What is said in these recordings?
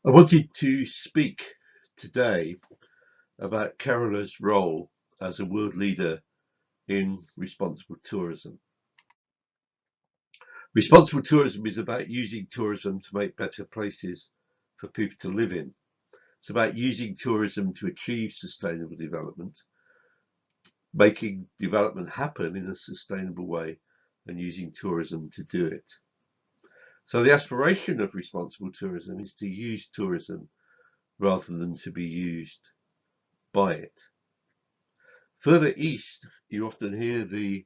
I wanted to speak today about Kerala's role as a world leader in responsible tourism. Responsible tourism is about using tourism to make better places for people to live in. It's about using tourism to achieve sustainable development, making development happen in a sustainable way, and using tourism to do it. So the aspiration of responsible tourism is to use tourism rather than to be used by it. Further east, you often hear the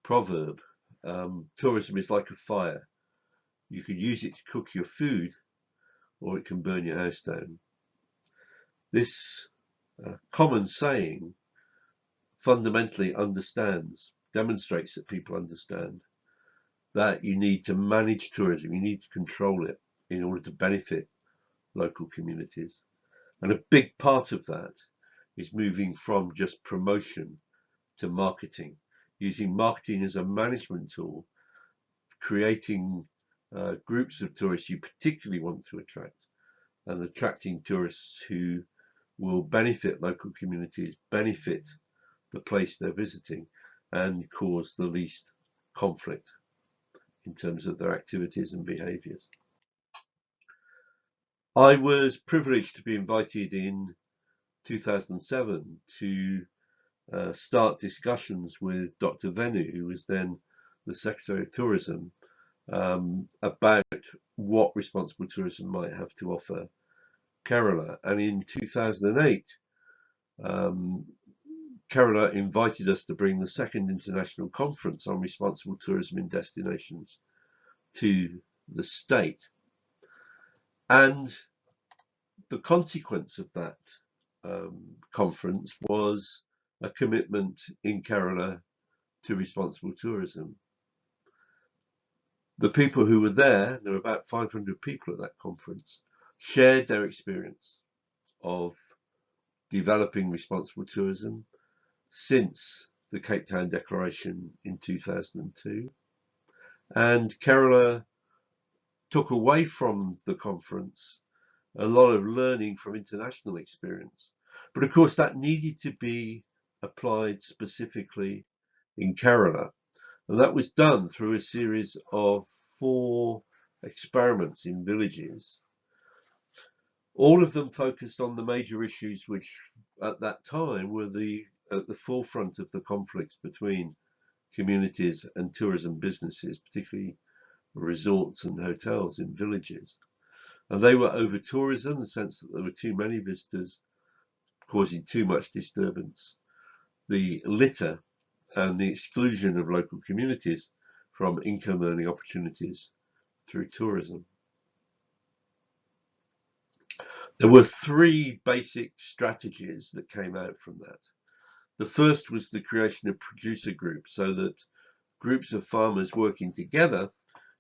proverb, tourism is like a fire. You can use it to cook your food or it can burn your house down. This common saying fundamentally demonstrates that people understand that you need to manage tourism, you need to control it in order to benefit local communities. And a big part of that is moving from just promotion to marketing, using marketing as a management tool, creating groups of tourists you particularly want to attract, and attracting tourists who will benefit local communities, benefit the place they're visiting, and cause the least conflict in terms of their activities and behaviours. I was privileged to be invited in 2007 to start discussions with Dr. Venu, who was then the Secretary of Tourism, about what responsible tourism might have to offer Kerala. And in 2008, Kerala invited us to bring the second international conference on responsible tourism in destinations to the state. And the consequence of that conference was a commitment in Kerala to responsible tourism. The people who were there were about 500 people at that conference, shared their experience of developing responsible tourism since the Cape Town Declaration in 2002. And Kerala took away from the conference a lot of learning from international experience. But of course, that needed to be applied specifically in Kerala. And that was done through a series of 4 experiments in villages. All of them focused on the major issues which at that time were at the forefront of the conflicts between communities and tourism businesses, particularly resorts and hotels in villages. And they were over tourism, in the sense that there were too many visitors causing too much disturbance, the litter and the exclusion of local communities from income earning opportunities through tourism. There were 3 basic strategies that came out from that. The first was the creation of producer groups, so that groups of farmers working together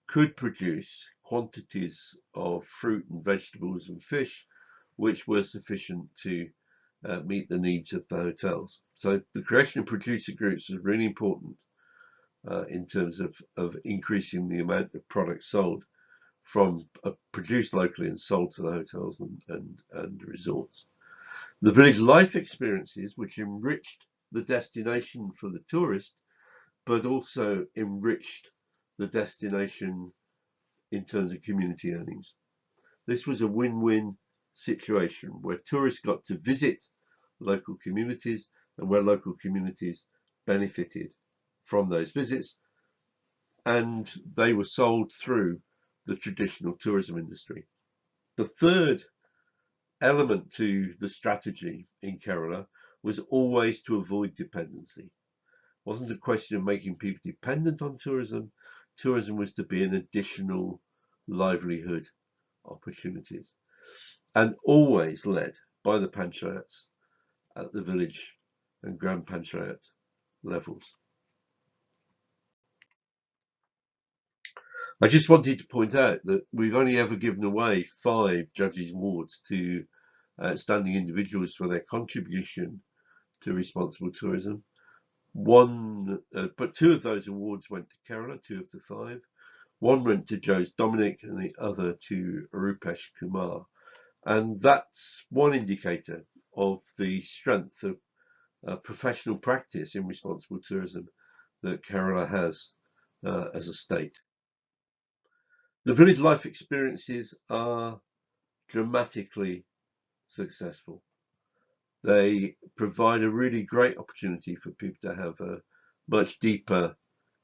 could produce quantities of fruit and vegetables and fish which were sufficient to meet the needs of the hotels. So the creation of producer groups was really important in terms of increasing the amount of products sold from produced locally and sold to the hotels and resorts. The village life experiences, which enriched the destination for the tourist, but also enriched the destination in terms of community earnings. This was a win-win situation where tourists got to visit local communities and where local communities benefited from those visits, and they were sold through the traditional tourism industry. The third element to the strategy in Kerala was always to avoid dependency. It wasn't a question of making people dependent on tourism. Tourism was to be an additional livelihood opportunities, and always led by the panchayats at the village and grand panchayat levels. I just wanted to point out that we've only ever given away 5 Judges Awards to outstanding individuals for their contribution to responsible tourism. But 2 of those awards went to Kerala, 2 of the 5. One went to Jose Dominic and the other to Rupesh Kumar. And that's one indicator of the strength of professional practice in responsible tourism that Kerala has as a state. The village life experiences are dramatically successful. They provide a really great opportunity for people to have a much deeper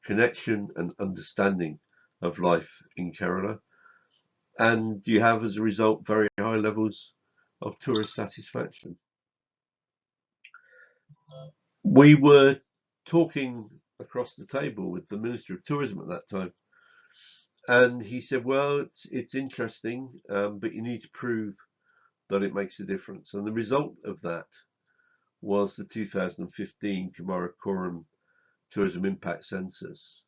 connection and understanding of life in Kerala. And you have, as a result, very high levels of tourist satisfaction. We were talking across the table with the Minister of Tourism at that time, and he said, well, it's interesting, but you need to prove that it makes a difference. And the result of that was the 2015 Kumarakoram Tourism Impact Census.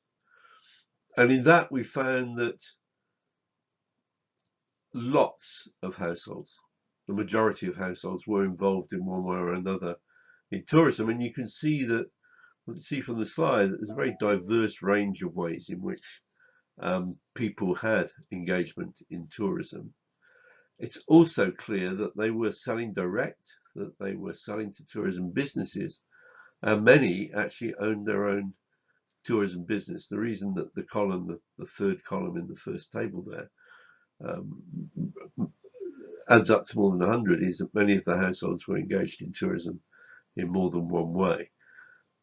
And in that, we found that lots of households, the majority of households, were involved in one way or another in tourism. And you can see that, you can see from the slide, that there's a very diverse range of ways in which people had engagement in tourism. It's also clear that they were selling direct, that they were selling to tourism businesses, and many actually owned their own tourism business. The reason that the column, the third column in the first table there, adds up to more than 100 is that many of the households were engaged in tourism in more than one way.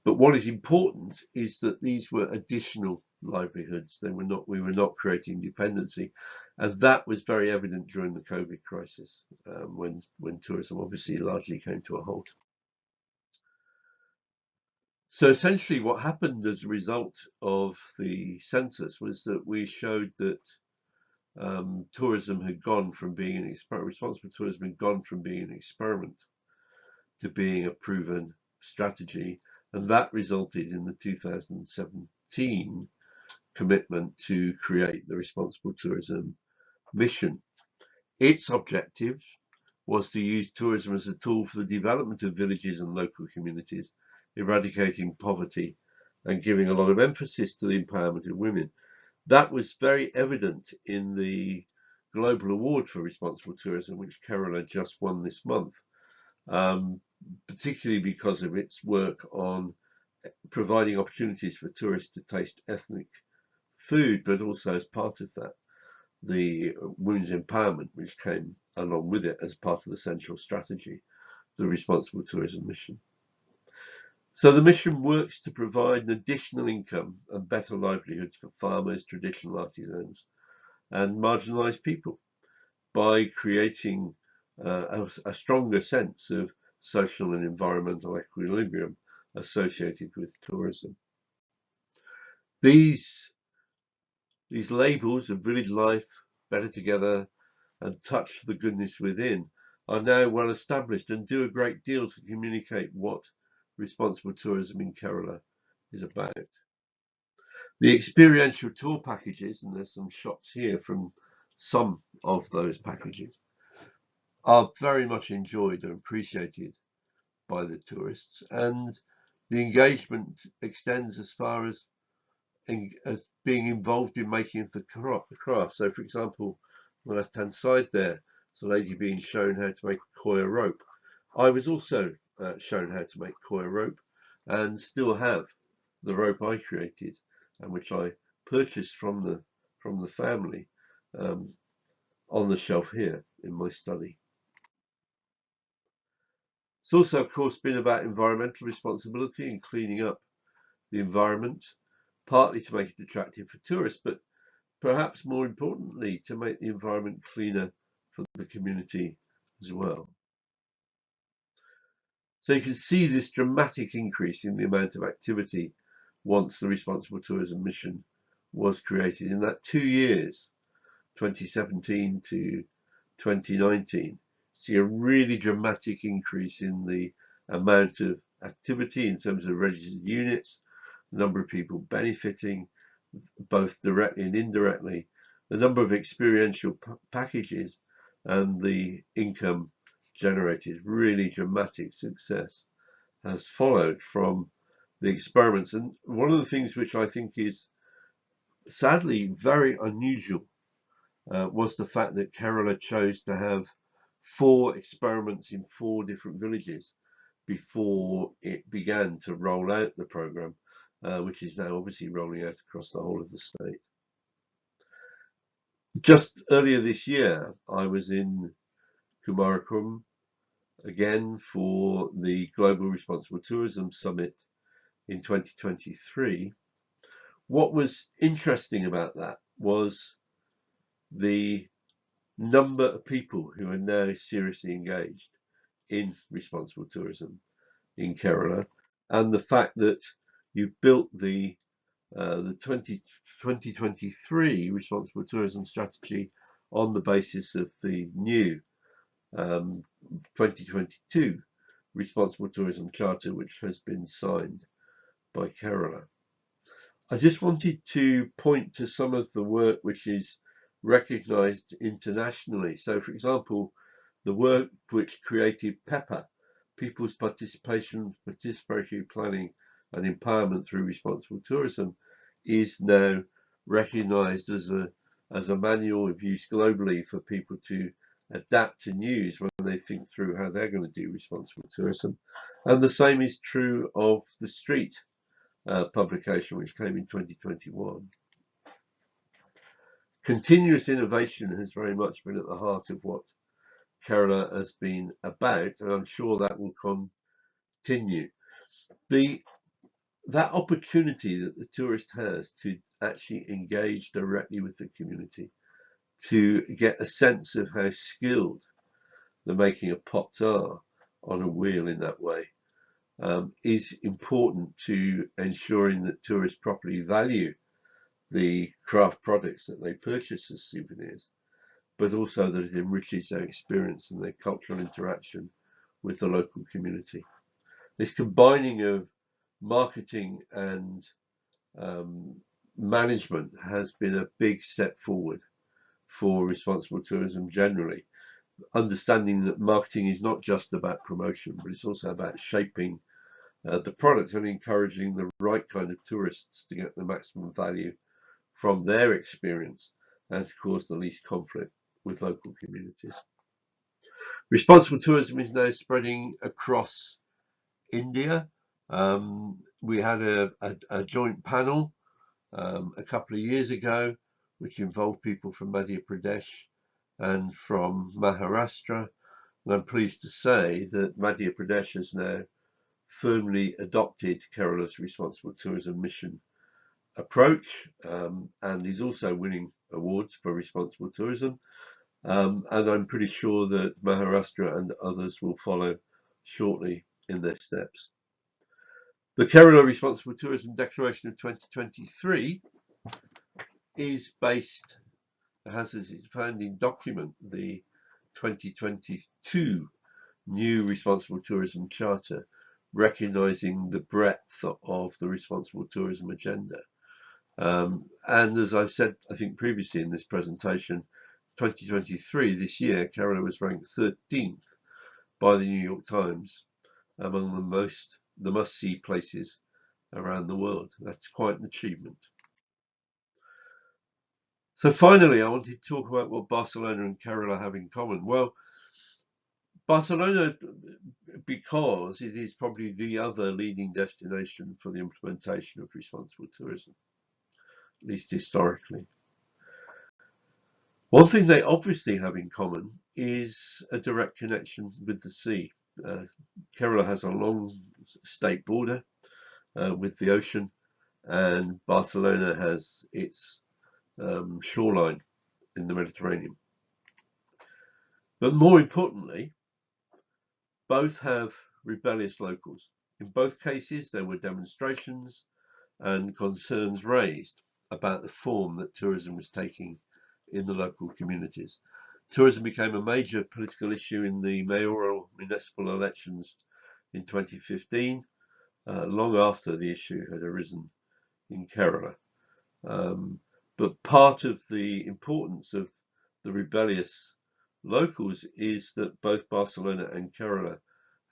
But what is important is that these were additional livelihoods. We were not creating dependency, and that was very evident during the COVID crisis, when tourism obviously largely came to a halt. So essentially, what happened as a result of the census was that we showed that tourism had gone from being an experiment. Responsible tourism had gone from being an experiment to being a proven strategy. And that resulted in the 2017 commitment to create the Responsible Tourism Mission. Its objective was to use tourism as a tool for the development of villages and local communities, eradicating poverty and giving a lot of emphasis to the empowerment of women. That was very evident in the Global Award for Responsible Tourism, which Kerala just won this month. Particularly because of its work on providing opportunities for tourists to taste ethnic food, but also as part of that, the women's empowerment, which came along with it as part of the central strategy, the Responsible Tourism Mission. So the mission works to provide an additional income and better livelihoods for farmers, traditional artisans, and marginalised people by creating a stronger sense of social and environmental equilibrium associated with tourism. These labels of village life, better together, and touch the goodness within are now well established and do a great deal to communicate what responsible tourism in Kerala is about. The experiential tour packages, and there's some shots here from some of those packages, are very much enjoyed and appreciated by the tourists, and the engagement extends as far as being involved in making the craft. So, for example, on the left-hand side there, there's a lady being shown how to make a coir rope. I was also shown how to make coir rope, and still have the rope I created, and which I purchased from the family, on the shelf here in my study. It's also, of course, been about environmental responsibility and cleaning up the environment, partly to make it attractive for tourists, but perhaps more importantly, to make the environment cleaner for the community as well. So you can see this dramatic increase in the amount of activity once the Responsible Tourism Mission was created. In that 2 years, 2017 to 2019, see a really dramatic increase in the amount of activity in terms of registered units, the number of people benefiting, both directly and indirectly, the number of experiential packages, and the income generated. Really dramatic success has followed from the experiments. And one of the things which I think is sadly very unusual was the fact that Kerala chose to have 4 experiments in 4 different villages before it began to roll out the program, which is now obviously rolling out across the whole of the state. Just earlier this year, I was in Kumarakom again for the Global Responsible Tourism Summit in 2023. What was interesting about that was the number of people who are now seriously engaged in responsible tourism in Kerala, and the fact that you built the 2023 responsible tourism strategy on the basis of the new 2022 responsible tourism charter, which has been signed by Kerala. I just wanted to point to some of the work which is recognized internationally. So, for example, the work which created PEPA, People's Participation, Participatory Planning and Empowerment through Responsible Tourism, is now recognized as a manual of use globally for people to adapt and use when they think through how they're going to do responsible tourism. And the same is true of the Street publication, which came in 2021. Continuous innovation has very much been at the heart of what Kerala has been about, and I'm sure that will continue. That opportunity that the tourist has to actually engage directly with the community, to get a sense of how skilled the making of pots are on a wheel in that way, is important to ensuring that tourists properly value the craft products that they purchase as souvenirs, but also that it enriches their experience and their cultural interaction with the local community. This combining of marketing and management has been a big step forward for responsible tourism generally, understanding that marketing is not just about promotion, but it's also about shaping the product and encouraging the right kind of tourists to get the maximum value from their experience and to cause the least conflict with local communities. Responsible tourism is now spreading across India. We had a joint panel a couple of years ago, which involved people from Madhya Pradesh and from Maharashtra. And I'm pleased to say that Madhya Pradesh has now firmly adopted Kerala's responsible tourism mission approach, and is also winning awards for responsible tourism. And I'm pretty sure that Maharashtra and others will follow shortly in their steps. The Kerala Responsible Tourism Declaration of 2023 is based, has as its founding document the 2022 new Responsible Tourism Charter, recognising the breadth of the responsible tourism agenda. And as I've said, I think previously in this presentation, 2023, this year, Kerala was ranked 13th by the New York Times among the must-see places around the world. That's quite an achievement. So finally, I wanted to talk about what Barcelona and Kerala have in common. Well, Barcelona, because it is probably the other leading destination for the implementation of responsible tourism, at least historically. One thing they obviously have in common is a direct connection with the sea. Kerala has a long state border with the ocean, and Barcelona has its shoreline in the Mediterranean. But more importantly, both have rebellious locals. In both cases, there were demonstrations and concerns raised about the form that tourism was taking in the local communities. Tourism became a major political issue in the mayoral municipal elections in 2015, long after the issue had arisen in Kerala. But part of the importance of the rebellious locals is that both Barcelona and Kerala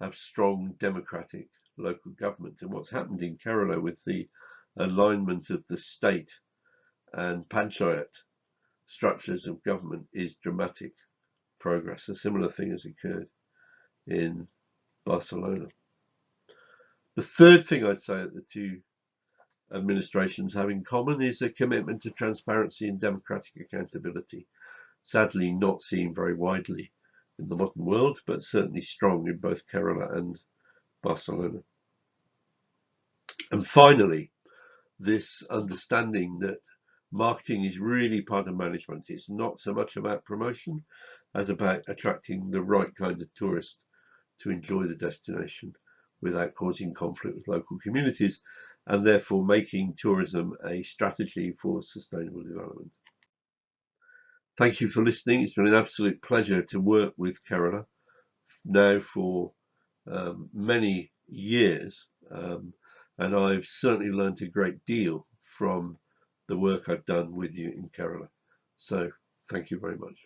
have strong democratic local government. And what's happened in Kerala with the alignment of the state and panchayat structures of government is dramatic progress. A similar thing has occurred in Barcelona. The third thing I'd say that the two administrations have in common is a commitment to transparency and democratic accountability. Sadly, not seen very widely in the modern world, but certainly strong in both Kerala and Barcelona. And finally, this understanding that marketing is really part of management. It's not so much about promotion as about attracting the right kind of tourist to enjoy the destination without causing conflict with local communities, and therefore making tourism a strategy for sustainable development. Thank you for listening. It's been an absolute pleasure to work with Kerala now for many years, and I've certainly learned a great deal from the work I've done with you in Kerala. So thank you very much.